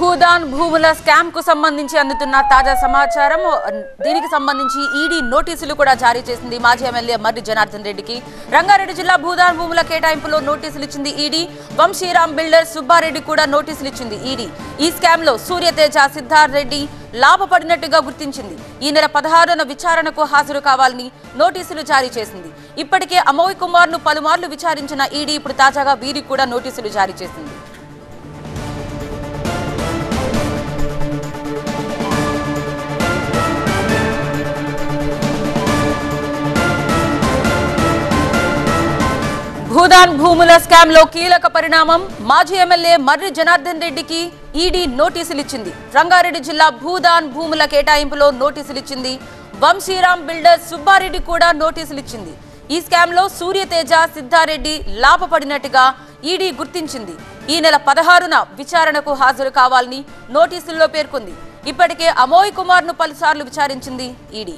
భూదాన్ భూముల స్కామ్ కు సంబంధించి అందుతున్న తాజా సమాచారం దీనికి సంబంధించి ఈడీ నోటీసులు కూడా జారీ చేసింది మాజీ ఎమ్మెల్యే మర్రి జనార్దన్ రెడ్డికి రంగారెడ్డి జిల్లా భూదాన్ భూముల కేటాయింపులో నోటీసులు ఇచ్చింది ఈడీ వంశీరామ్ బిల్డర్ సుబ్బారెడ్డి కూడా నోటీసులు ఇచ్చింది ఈడీ ఈ స్కామ్ లో సూర్యతేజ సిద్ధార్థ్ రెడ్డి లాభపడినట్టుగా గుర్తించింది ఈ నెల 16న విచారణకు హాజరు కావాలని నోటీసులు జారీ చేసింది ఇప్పటికే అమోయ్ కుమార్ ను పలుమార్లు విచారించిన ఈడీ ఇప్పుడు తాజాగా వీరికి కూడా నోటీసులు జారీ చేసింది భూదాన్ భూముల స్కామ్ లో కీలక పరిణామం మాజీ ఎమ్మెల్యే మర్రి జనార్దన్ రెడ్డికి ఈడీ నోటీసులు ఇచ్చింది రంగారెడ్డి జిల్లా భూదాన్ భూముల కేటాయింపులో నోటీసులు ఇచ్చింది వంశీరామ్ బిల్డర్ సుబ్బారెడ్డి కూడా నోటీసులు ఇచ్చింది ఈ స్కామ్ లో సూర్యతేజ సిద్ధారెడ్డి లాభపడినట్టుగా ఈడీ గుర్తించింది ఈ నెల 16న విచారణకు హాజరు కావాలని నోటీసుల్లో పేర్కొంది ఇప్పటికే అమోయ్ కుమార్ ను పలుసార్లు విచారించింది ఈడీ